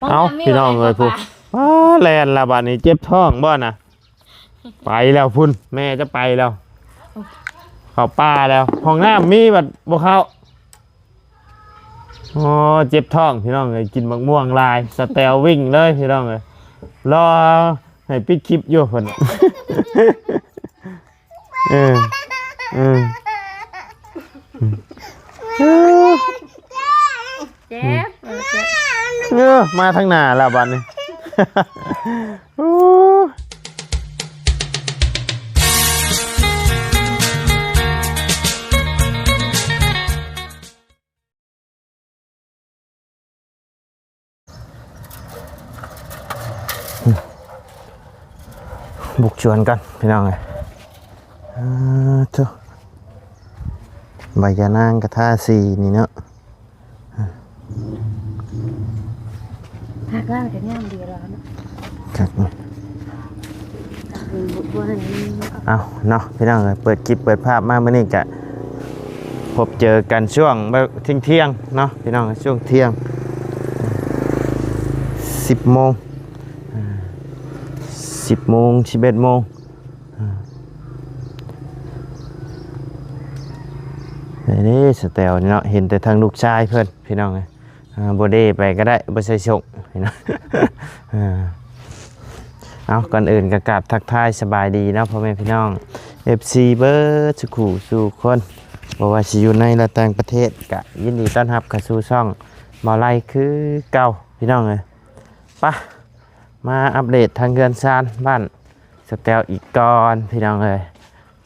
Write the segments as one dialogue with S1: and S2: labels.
S1: เอาพี่น้องเลยพูแลนละบาดนี้เจ็บท้องบ่น่ะไปแล้วพุ่นแม่จะไปแล้วเข้าป่าแล้วห้องน้ำมีบัดบ่เข้าอ๋อเจ็บท้องพี่น้องเลยกินมะม่วงลายสแตลวิ่งเลยพี่น้องเลยรอให้ปิดคลิปอยู่เพิ่นเออเจ็บมาทางหน้าแล้วบัดนี้บุกชวนกันพี่น้องเลยทุใบยานางกระทาสีนี่เนาะ
S2: หักล่างจะง่ายดีแล้ว
S1: ครับเอาเนาะพี่น้องเลยเปิดคลิปเปิดภาพมาเมื่อนี้กะพบเจอกันช่วงเที่ยงเนาะพี่น้องช่วงเที่ยง10 โมง11 โมงนี่สเตลเนาะเห็นแต่ทางลูกชายเพื่อนพี่น้องเลยโบเด้ไปก็ได้บ่ใส่ส่งพี่น้องเอาก่อนอื่นก็กราบทักทายสบายดีนะพ่อแม่พี่น้อง FC เบิร์ดสุขุสู่คนบอกว่าสิอยู่ในและต่างประเทศกะยินดีต้อนรับเข้าสู่ช่องบ่าวไล่คือเก่าพี่น้องเลยปะมาอัปเดตทางเรือนซานบ้านสเตลอีกก่อนพี่น้องเลย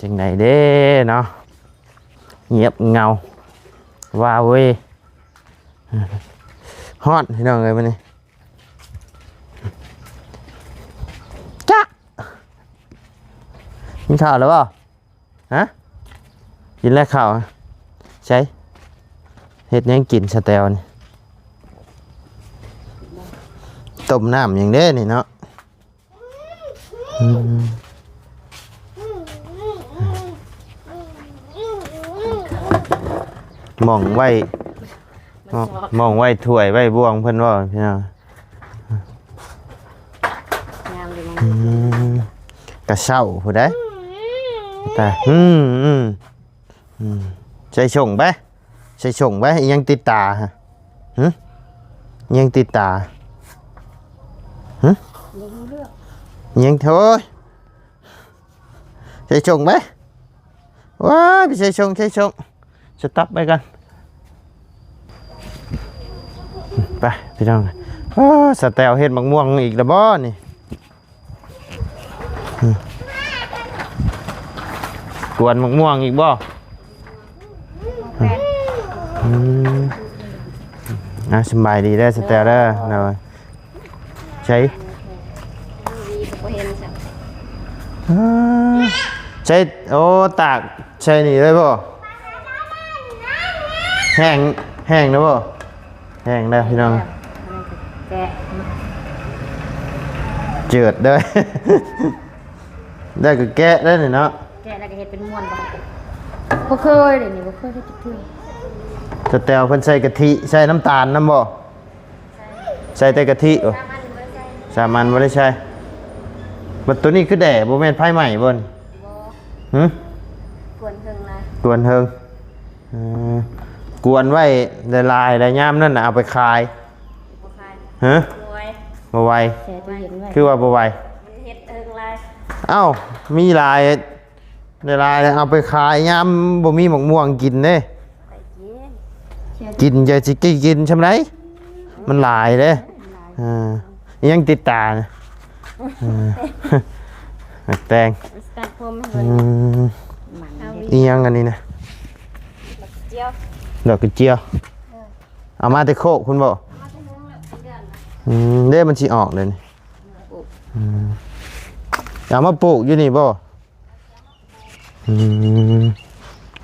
S1: จังไหนเด้เนาะเงียบเงาว้าเว้ยฮอตพี่น้องเลยมันนี่จ้ากินข้าวแล้วเปล่าฮะกินแล้วข้าวใช่เฮ็ดยังกินสเตลนี่ต้มน้ำอย่างเด้นี่เนาะมองไว้ถ้วยไว้บ่วงเพิ่นว่าพี่น้องกระเช้าผู้ใดแต่ใส่ส่งไปยังติดตาฮะยังติดตายังโถใส่ส่งไปว้าไปใส่ส่งสต๊อปไปกันไปพี่น้องสแตลเฮ็ดมะม่วงอีกแล้วบ่นี่กวนมะม่วงอีกบ่สบายดีได้สแตลได้เนาะใช่โอ้ตากใช่นี่ได้บ่แห้งนะบ่แห้งได้พี่น้องแกะเจือดได้ได้ก็แกะได้นี่เนาะ
S2: แกะแล้วก็เฮ็ดเป็นม้วนบ่เคยเดี๋ยวนี้บ่เคยได้จักเทื่อ
S1: สแตลเพิ่นใส่กะทิใส่น้ำตาลน้ำบ่ใส่แต่กะทิสามัญบ่ได้ใช่บัดตัวนี้คือแด่บ่แม่นไผใหม่บ่นบ่
S2: กวนเฮิงนะ
S1: กวนเฮิงกวนไว้ได้ลายได้ย่ามนั่นน่ะเอาไปขาย
S2: บ่ขาย
S1: ฮะ
S2: บ่ไว
S1: คือว่าบ่ไว
S2: เฮ็ดเฮิงลาย
S1: เอ้ามีลายได้ลายเอาไปขายย่ามบ่มีหมกม่วงกินเด้กินจะสิกินใช่มั้ยมันลายเด้ยังติดตาแตงนี่ยังอันนี้นะดอกกระเจียวเอามาแต่โคกคุณบอกเด้มันสิออกเลยนี่เอามาปลูกอยู่นี่บ่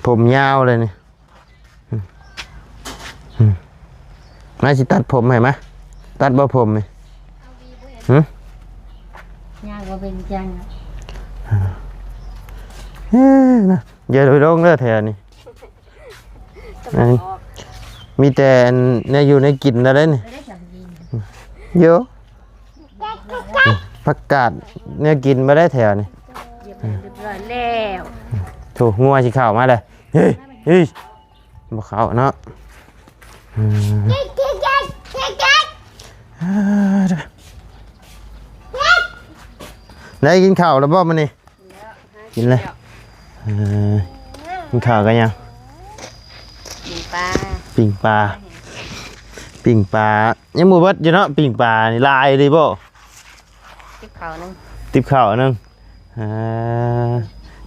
S1: ผมยาวเลยนี่มาสิตัดผมให้ไหมตัดบ่ผมไหม
S2: ยางก็เป็นจัง
S1: นะอย่าไปลงเด้อแถวนี้มีแต่ในอยู่ในกินอะไรนี่ เยอะผักกาดเนี่ยกินมาได้แถวนี่
S2: เรียบร้อยแล้ว
S1: ถูกงัวสิเข้ามาเลยเฮ้ยเฮ้ยบ่เข้าเนาะได้กินข้าวแล้วบ่มื้อนี้กินเลยกินข้าวกันยัง
S2: กินปลา
S1: ปิ้งปลาปิ้งปลายังบ่เบิดอยู่เนาะปิ้งปลานี่ลายเลยบ่
S2: ติ๊บเขานึง
S1: ติบข้าวนึง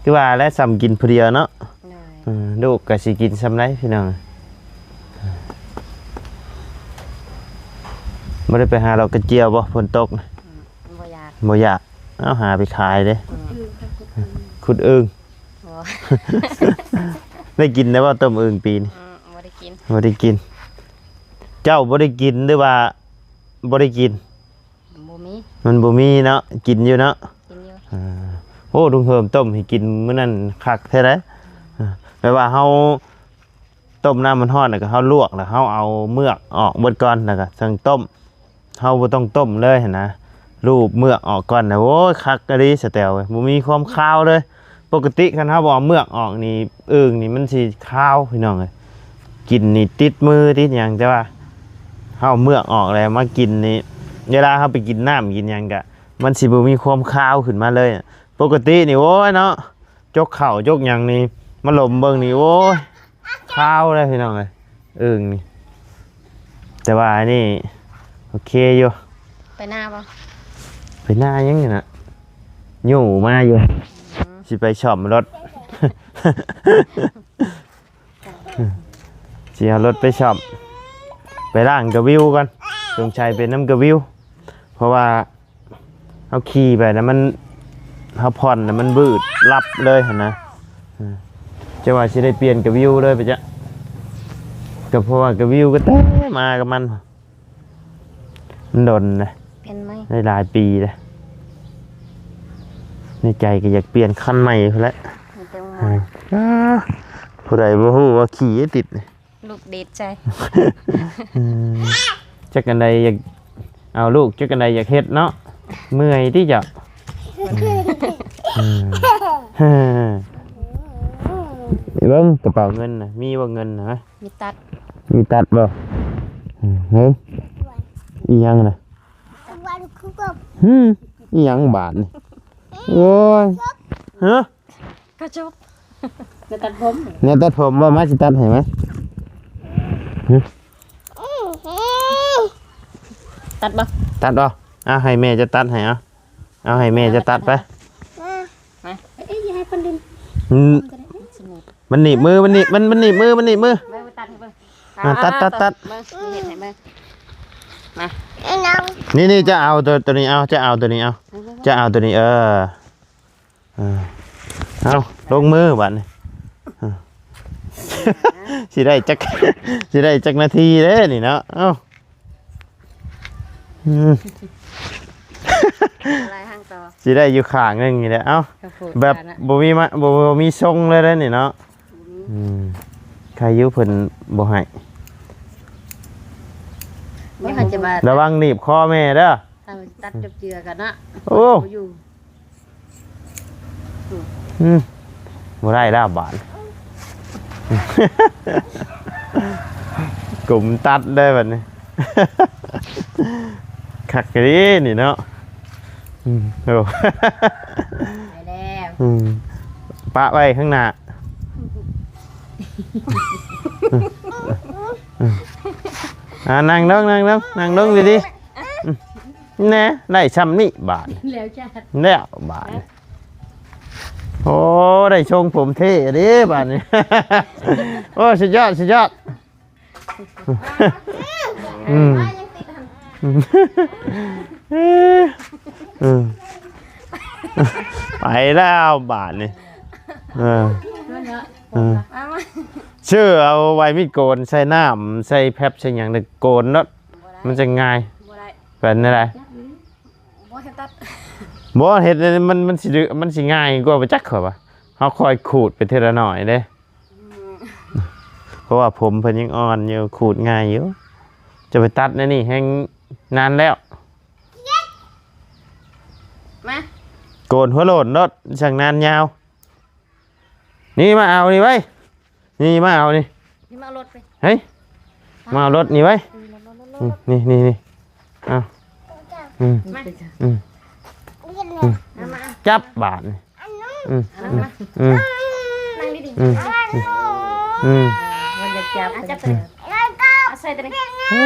S1: คือว่าแล้วซ้ำกินผู้เดียวเนาะ
S2: เลย
S1: ลูกก็สิกินซ้ำไรพี่น้องบ่ได้ไปหาดอกกระเจียวบ่ฝนตกน่ะ
S2: บ่อยาก
S1: บ่อยากเอาหาไปขายเด้ขุดอึ่ง
S2: บ่
S1: ได้กินได้บ่ต้มอึ่งปีนี้
S2: บ่ได้กิน
S1: บ่ได้กิน เจ้าบ่ได้กินหรือว่าบ่ได้กิน
S2: บ่มี
S1: มันบ่มีเนาะกินอยู่เนาะ
S2: กินอยู่
S1: โอ้ลุงเพิ่มต้มให้กินมื้อนั้นคักแท้เด้แปลว่าเฮาต้มน้ำมันร้อนแล้วก็เฮาลวกแล้วเฮาเอาเมือกออกเบิดก่อนแล้วก็จังต้มเฮาบ่ต้องต้มเลยหั่นนะรูปเมือกออกก่อนนะโอ้ยคักกะดีสแตลเว้ยบ่มีความคาวเลย ปกติคันเฮาบ่เอาเมือกออกนี่อึ่งนี่มันสิคาวพี่น้องเอ้ยกินนี่ติดมือติดหยังแต่ว่าเฮาเอาเมือกออกแล้วมากินนี่เวลาเฮาไปกินน้ำกินหยังก็มันสิบ่มีความคาวขึ้นมาเลยปกตินี่โอ้ยเนาะจกข้าวจกหยังนี่มาหลมเบิ่งนี่โอ้ยคาวเลยพี่น้องเอ้ยอึ่งนี่แต่ว่าอันนี้โอเคอยู่
S2: ไปหน้าบ่
S1: ไปหน้ายังนี่น่ะอยู่มาอยู่สิไปชอบรถ สิเอารถไปชอบไปล้างกระวิวก่อนตรงชัยเป็นน้ำกระวิวเพราะว่าเอาขี่ไปนะมันเอาผ่อนนะมันบืดรับเลยเห็นนะจะว่าสิได้เปลี่ยนกระวิวเลยไปจ้ะก็เพราะว่ากระวิวก็เต้มากับมันโดนนะ
S2: เป็นไหม
S1: ได้หลายปีเลยในใจก็อยากเปลี่ยนคันใหม่พุ่นแหล้ว
S2: มันเต็มหัว
S1: ผู้ใดบ่ฮู้ว่าขี่ติดนี่
S2: ลูกเด็ดใจ
S1: จักกันใดอยากเอาลูกจักกันใดอยากเฮ็ดเนาะเมื่อยที่จะเบิ่งกระเป๋าเงินน่ะมีบ่เงินนะ
S2: มีตัด
S1: มีตัดบ่เฮ้ยอีหยังน่ะอีหยังบาทนี่โอ้ยฮะ
S2: กระจกจะตัดผม
S1: เนี่ยตัดผมบ่มาสิตัดให้มั้ย
S2: ตัดบ่
S1: ตัดบ่เอาให้แม่จะตัดให้เอาให้แม่จะตัดไป
S2: มาเอ้ยอย่าให้คนดิน สนุก
S1: มันหนีบมือมันหนีบมันหนีบมือมันหนีบมือ
S2: เบิ่งไปตัดให้เบิ่ง
S1: ตัด
S2: เบิ่งเฮ็ดให้เบิ่งมา
S1: นี่จะเอาตัวนี้เอาจะเอาตัวนี้เอาจะเอาตัวนี้เอาลงมือบัดนี้สิได้จัก สิได้จักนาทีเด้นี่เนาะเอ้า
S2: อะไรห้างต่อ
S1: สิได้อยู่ข้างนึงนี่แหละเอ้า
S2: กระโปรง
S1: แบบบ่มีมาบ่มีทรงเลยเด้อนี่เนาะใครอยู่เพิ่นบ่ให้
S2: นี่เขาจะมา
S1: ระวังหนีบคอแม่เด้อ
S2: ทำตัดจับเจือกันนะ
S1: โอ้
S2: อยู่
S1: บ่ได้แล้วบาด กลุ่มตัดได้บัดนี้ คักกะดีนี่เนาะโอ้
S2: ไปแล้ว
S1: ปะไว้ข้างหน้านั่งลงดีๆแน่ได้ซ้ำนี่บาท
S2: แล้วจ้า
S1: แล้วบาทโอ้ได้ชงผมเท่ดิบาทนี่ โอ้สุดยอดไปแล้วบาทนี่ชื่อเอาไว้มีดโกนใส่น้ำใส่แพบใส่หยังนึกโกนเนาะมันจะง่าย
S2: บ่ได้
S1: เป็นอะไร
S2: บ่ให้ตัด
S1: บ่เฮ็ดมันสิง่ายกว่าไปจักเขาปะเฮาคอยขูดไปทีละหน่อยเด้เพราะว่าผมเพิ่นยังอ่อนอยู่ขูดง่ายอยู่จะไปตัดนี่แฮงนานแล้ว โกนหัวโหลนรถช่างนานยาวนี่มาเอานี่ไว้นี่มาเอานี่
S2: นี่มาเอารถไป
S1: เฮ้ยมาเอารถนี่ไว้นี่เอาอืม
S2: มา
S1: อืม
S2: มา
S1: จับบาทนี่อืม
S2: มา
S1: อืม
S2: นั่งดี
S1: อืมอืม
S2: ๆมันจะจับจับตัวเอาใส่ตัวนี้
S1: โอ้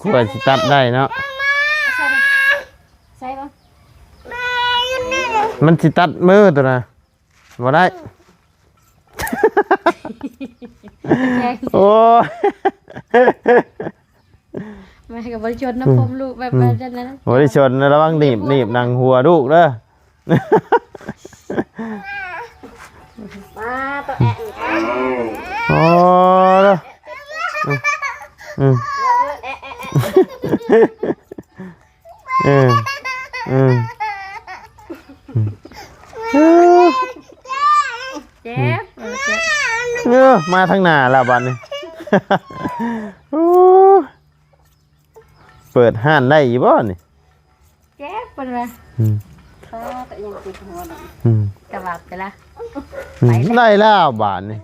S1: ขวดสิตัดได้เนาะ
S2: ใส่บ่
S1: มันสิตัดมือตัวน่ะบ่ได้ โอ้ย
S2: แม่ก็บ่ได้ชนน้ำผมลูกแบบนั้น
S1: บริชนระวังหนีบหนังหัวลูกเด้อ
S2: มาตัวแอะ
S1: โอ้เด้ออืมอืมอืม
S2: เจ็บ
S1: มาทางหน้าแล้วบัดนี้ โอ้เปิดห้านได้อีบ่นี่
S2: เจ็บเป็นไร
S1: อืม
S2: ป้าตัวยังติดหัวดอก
S1: อืม
S2: กระบาดไปละ
S1: ได้แล้วบาทนี่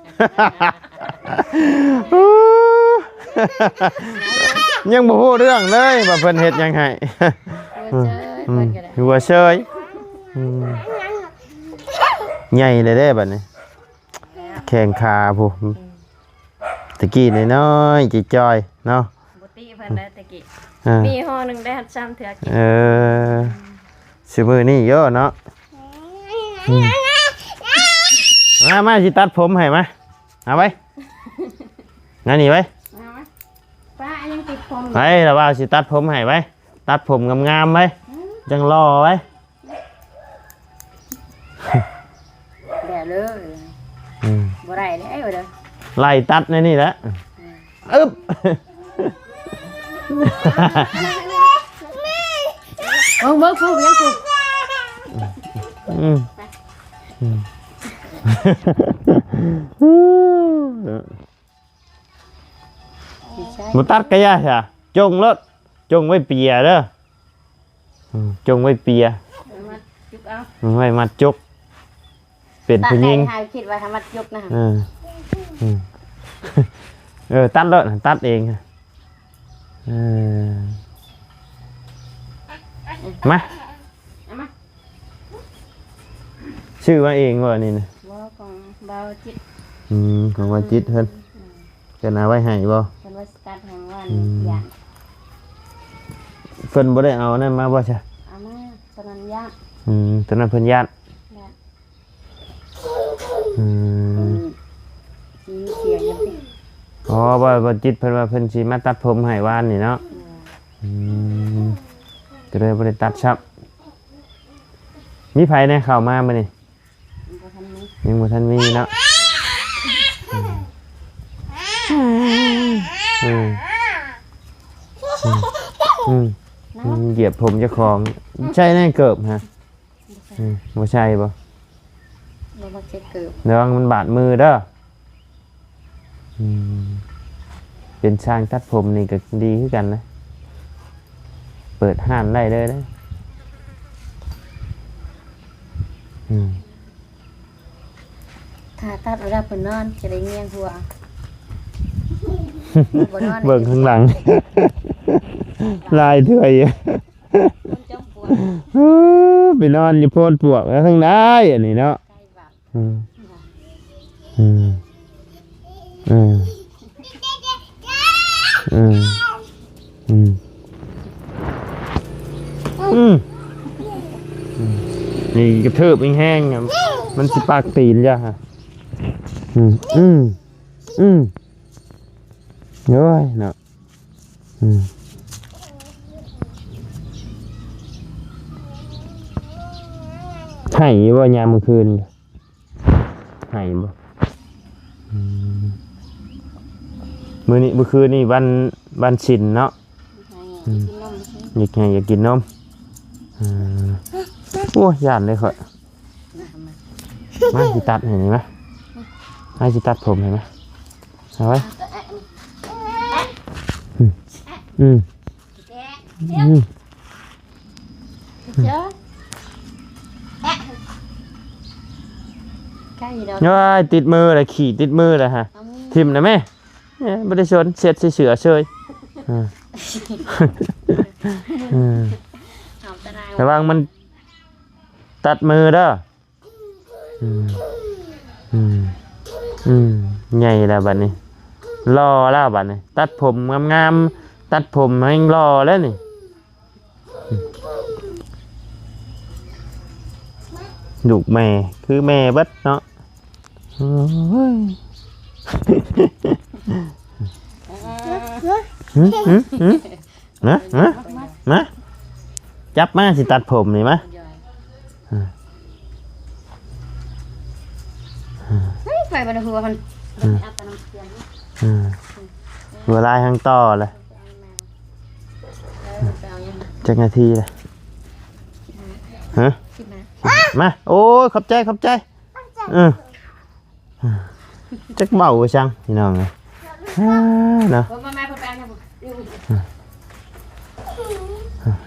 S1: ยังบ่ฮู้เรื่องเลยว่าเพิ่นเฮ็ดหยังให้ หัวเชยใหญ่เลยเด้บัดนี้แข้งขาผู้ตะกี้น้อยๆจิจ้อยเนาะ
S2: บุตรีเพิ่นได้ตะกี้
S1: อ่า
S2: มีห่อหนึ่งได้หัดซ้ำเถื่อกิน
S1: สิมือนี่เยอะเนาะมาสิตัดผมให้มาเอาไว้งั้นนี่ไว้
S2: เอาไหมป้ายังติดผม
S1: ไปแล้วว่าสิตัดผมให้ไว้ตัดผมงามๆไว้จังรอไว้
S2: เดี๋ยวเลยบ่ได้เลยเด้อ
S1: ไล่ตัดในนี่แหละอึ๊บ
S2: เบิ่งฟูยังฟู
S1: บ่ตัดก็ยาซะจงรถจงไว้เปียเด้อจงไว้เปีย
S2: มาจุกเอา
S1: ไว้มัดจุกเป็นผู้หญิง
S2: ให้คิดว่าทำมัดจุกนะ
S1: ตัดเลยตัดเองมา
S2: เอามา
S1: ชื่อว่าเองว่านี่นะ
S2: บ่ของเบาจิต
S1: ของว่าจิตเพิ่นจะนาไว้ให้บ่
S2: เพิ่นว่าสกัดแห่งวันย่าง
S1: เพิ่นบ่ได้เอานั่นมาบ่ใช่
S2: เอามาตอนนั้นย่าง
S1: ตอนนั้นเพิ่นญาติ
S2: ย่าง
S1: อืม
S2: เสียงยังติ
S1: อ๋อบ่จิตเพิ่นว่าเพิ่นสิมาตัดผมให้วานนี่เนาะก็เลยบ่ได้ตัดครับมีไผในเข้ามามื้อนี้
S2: บ่ทันนี้
S1: ยังบ่ทันมีเนาะเหยียบผมเจ้าของใช่แน่เกิบฮะบ่ใช่บ่
S2: บ่มักจะเกิด
S1: ระวังมันบาดมือเด้อเป็นช่างตัดผมนี่ก็ดีคือกันนะเปิดห้านได้เลยนะ
S2: ถ้าตัดเวลาเพิ่นนอนจะได้เงียงหัวบ่นอน
S1: เบิ่งข้างหลัง ลายเถื่อย
S2: คนจมปวด
S1: ไปนอนอยู่โพนปวกแล้วข้างในอันนี้เนาะ
S2: ใกล้บาป
S1: นี่กระเทิบแห้งๆมันสิปากตีนจ้ะฮะเย้ยเนาะให้บ่ยามมื้อคืนให้บ่มื้อนี้มื้อคืนนี่วันศีลเนาะอยากกินนมโอ้ยย่านเลยข่อยมาสิตัดเห็นไหมให้สิตัดผมเห็นไหมเอาไว้
S2: เจ้า ใกล้ดอก
S1: ย้อยติดมือเลยขี่ติดมือเลยฮะทิมนะแม่ไม่ได้ชนเสร็จเสือเฉยระวังมันตัดมือเด้อใหญ่แล้วบัดนี้รอแล้วบัดนี้ตัดผมงามๆตัดผมให้รอแล้วนี่ลูกแม่คือแม่เบัดเนาะมาจับมาสิตัดผมนี่มะ
S2: ไปบนหัวมัน
S1: หัวลายทางต่อเลยจักนาทีเลยฮะมาโอ้ยขอบใจจักเบาจังพี่น้องเลยเนาะ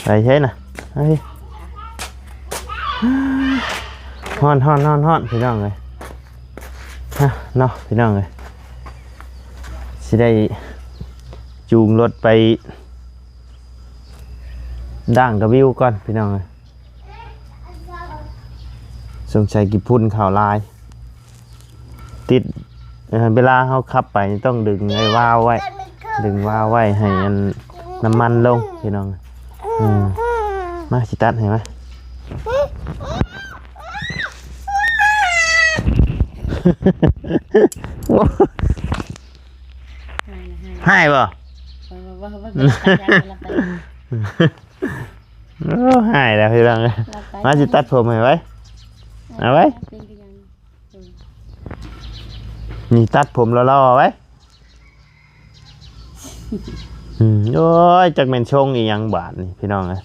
S1: ไปใช่น่ะฮ้อนพี่น้องเลยเนาะพี่น้องเลยสิได้จูงรถไปด่างกระวิวก่อนพี่น้องเลยสงสัยกิพุ่นข่าวลายติดเวลาเขาขับไปต้องดึงไอ้ว้าวไว้ให้น้ำมันลงพี่น้องมาสิตัดเห็นไหมให้ป่ะให้แล้วพี่น้องมาสิตัดผมเห็นไหมเอาไว้นี่ตัดผมล่อๆไว้โอ้ยจักแม่นชงอีหยังบาทนี่พี่น้องนะ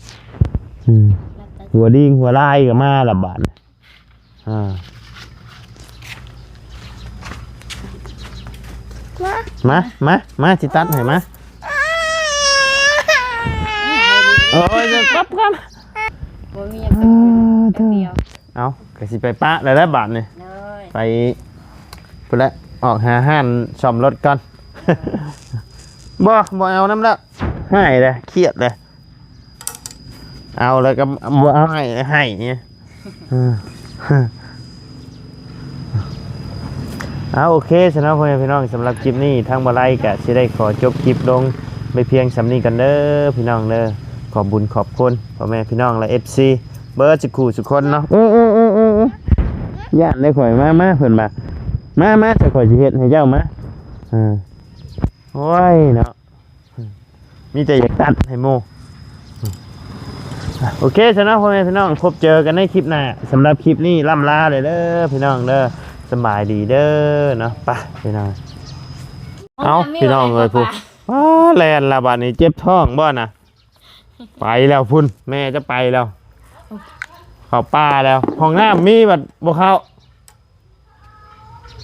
S1: หัวดิ้งหัวลายก็มาละบาทมาสิตัดให้มาโอ้ยจะปั๊บกันเอาก็สิไปปะเลยแล้วบาทนี่ไปพุ่นละออกหาห้านซ่อมรถก่อนบ่เอาน้ำละให้เลยเครียดเลยเอาแล้วก็บ่เอาให้เนี่ยเอาโอเคสำหรับพี่น้องสำหรับคลิปนี้ทางบ่ไลกะสิได้ขอจบคลิปลงไปเพียงสำนี้กันเด้อพี่น้องเด้อขอบบุญขอบคุณพ่อแม่พี่น้องและ FC เบอร์สุขคนเนาะญาติได้ข่อยมาเพิ่นมาจะข่อยสิเฮ็ดให้เจ้ามาโอ้ยเนาะมีแต่อยากตัดให้โมโอเคสำหรับพ่อแม่พี่น้องพบเจอกันในคลิปหน้าสำหรับคลิปนี้ล่ำลาเลยเด้อพี่น้องเด้อสบายดีเด้อเนาะไปพี่น้องเอาพี่น้องเลยพูแลนละบาดนี้เจ็บท้องบ่น่ะไปแล้วพุ่นแม่จะไปแล้วเข้าป่าแล้วห้องน้ำมีบัดบ่เข้า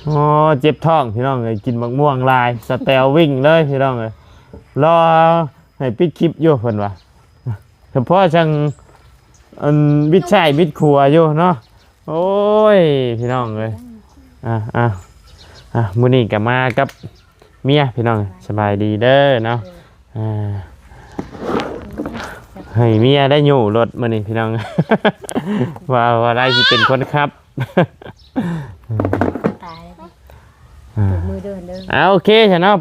S1: โอ้เจ็บท้องพี่น้องเลยกินมะม่วงลายสเตลวิ่งเลยพี่น้องเลยรอให้ปิดคลิปอยู่เพิ่นว่าเฉพาะจังวิชัยวิทย์ครัวอยู่เนาะโอ้ยพี่น้องเลยมื้อนี้ก็มากับเมียพี่น้องสบายดีเด้อเนาะให้เมียได้อยู่รถมื้อนี้พี่น้อง ว่าได้สิเป็นคนขับ
S2: ตายแล้วมือเดิน
S1: โอเคฉันเนาะ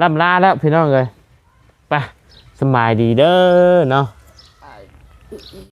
S1: ล่ำลาแล้วพี่น้องเลยไปสบายดีเด้อเนาะ